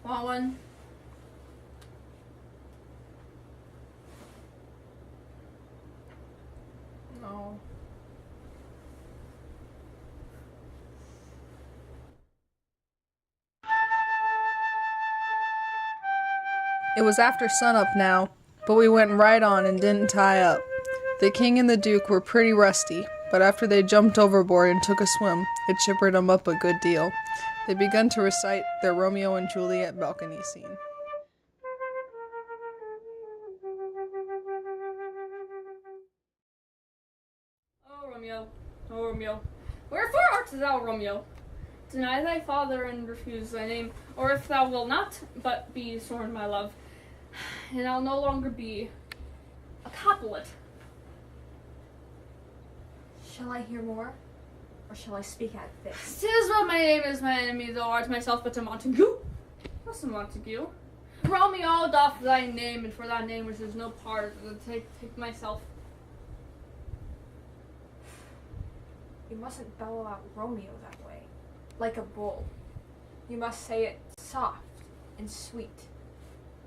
Want one? No. It was after sunup now, but we went right on and didn't tie up. The king and the duke were pretty rusty, but after they jumped overboard and took a swim, it chippered them up a good deal. They begun to recite their Romeo and Juliet balcony scene. Oh, Romeo, oh, Romeo, wherefore art thou, Romeo? Deny thy father and refuse thy name, or if thou wilt not, but be sworn my love, and I'll no longer be a Capulet. Shall I hear more, or shall I speak at this? 'Tis well my name is my enemy, thou art myself but a Montague. What's a Montague? Romeo doth thy name, and for that name which is no part, take myself. You mustn't bellow out Romeo that way, like a bull. You must say it soft and sweet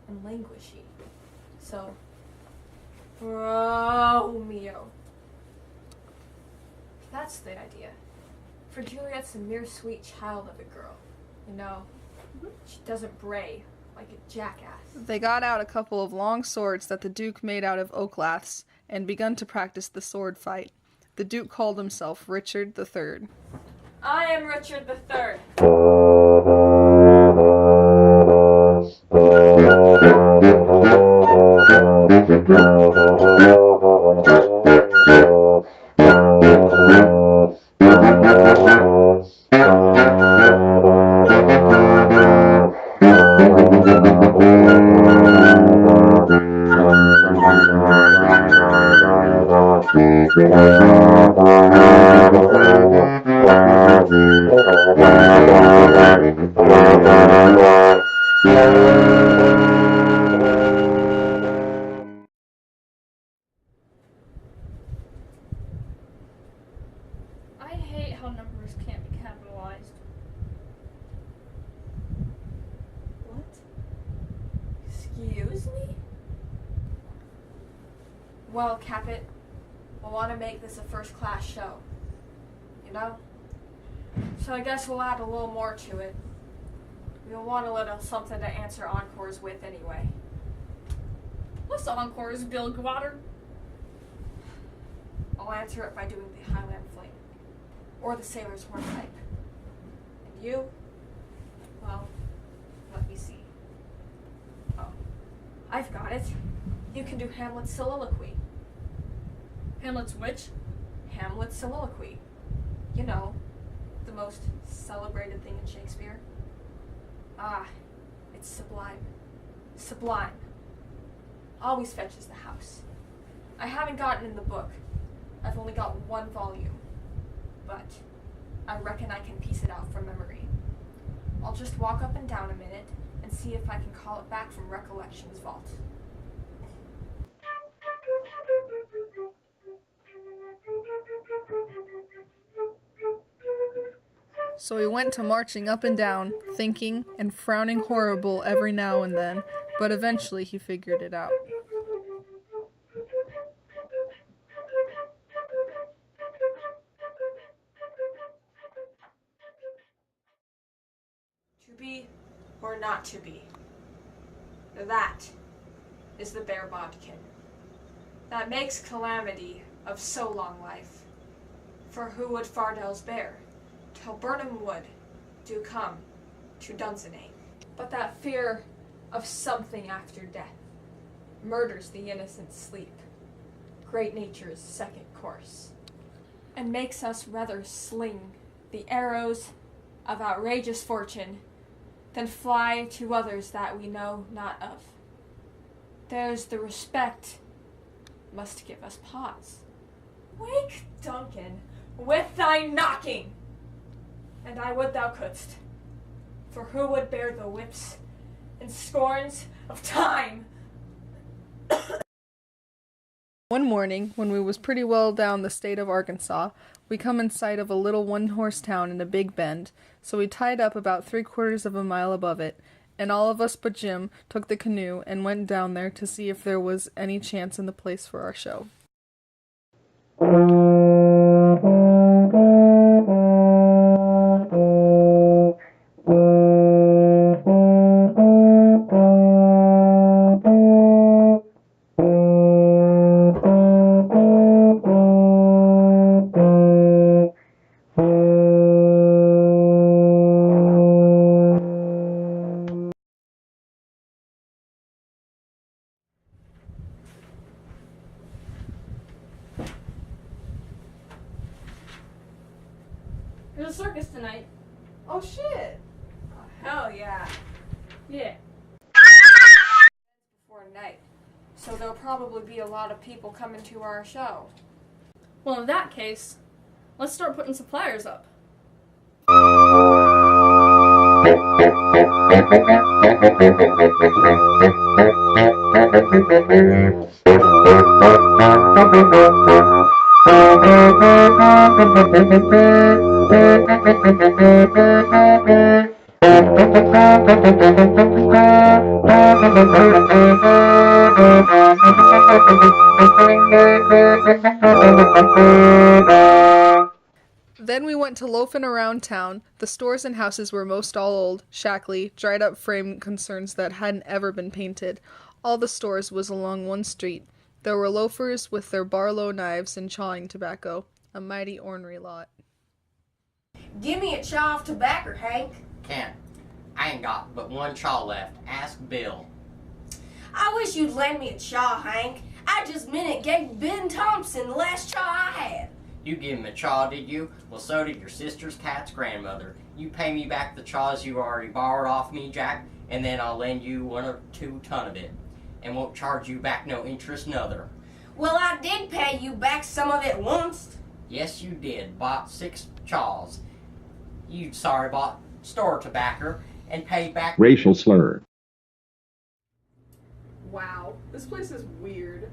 and languishy. So, Romeo. That's the idea. For Juliet's a mere sweet child of a girl. You know, she doesn't bray like a jackass. They got out a couple of long swords that the duke made out of oak laths and begun to practice the sword fight. The duke called himself Richard the Third. I am Richard the Third. I hate how numbers can't be capitalized. What? Excuse me? Well, Capet, we'll want to make this a first-class show. You know? So I guess we'll add a little more to it. We'll want a little something to answer encores with anyway. What's encores, Bill Gwatter? I'll answer it by doing the Highland Fling. Or the Sailor's Hornpipe. And you? Well, let me see. Oh, I've got it. You can do Hamlet's soliloquy. Hamlet's which? Hamlet's soliloquy. You know, the most celebrated thing in Shakespeare. Ah, it's sublime. Sublime. Always fetches the house. I haven't gotten in the book. I've only got one volume. But I reckon I can piece it out from memory. I'll just walk up and down a minute and see if I can call it back from Recollection's vault. So he went to marching up and down, thinking and frowning horrible every now and then, but eventually he figured it out. To be or not to be. That is the bare bodkin. That makes calamity of so long life. For who would Fardell's bear, till Burnham wood do come to Dunsinane? But that fear of something after death murders the innocent sleep, great nature's second course, and makes us rather sling the arrows of outrageous fortune than fly to others that we know not of. There's the respect must give us pause. Wake, Duncan, with thy knocking! And I would thou couldst, for who would bear the whips and scorns of time? One morning, when we was pretty well down the state of Arkansas, we come in sight of a little one-horse town in a big bend, so we tied up about 3/4 of a mile above it, and all of us but Jim took the canoe and went down there to see if there was any chance in the place for our show. There's a circus tonight. Oh shit! Oh, hell yeah. Yeah. Before night. So there'll probably be a lot of people coming to our show. Well, in that case, let's start putting some flyers up. Then we went to loafing around town. The stores and houses were most all old, shackly, dried-up frame concerns that hadn't ever been painted. All the stores was along one street. There were loafers with their Barlow knives and chawing tobacco. A mighty ornery lot. Give me a chaw of tobacco, Hank. Can't. I ain't got but one chaw left. Ask Bill. I wish you'd lend me a chaw, Hank. I just minute gave Ben Thompson the last chaw I had. You give him a chaw, did you? Well, so did your sister's cat's grandmother. You pay me back the chaws you already borrowed off me, Jack, and then I'll lend you 1 or 2 ton of it. And won't charge you back no interest nother. Well, I did pay you back some of it once. Yes, you did. Bought 6 chaws. You bought store tobacco and paid back Racial slur. Wow, this place is weird.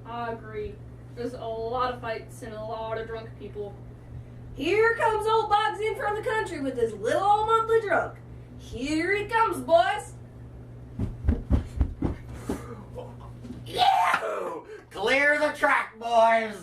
I agree. There's a lot of fights and a lot of drunk people. Here comes old Boggs in from the country with his little old monthly drunk. Here he comes, boys. Yahoo! Clear the track, boys!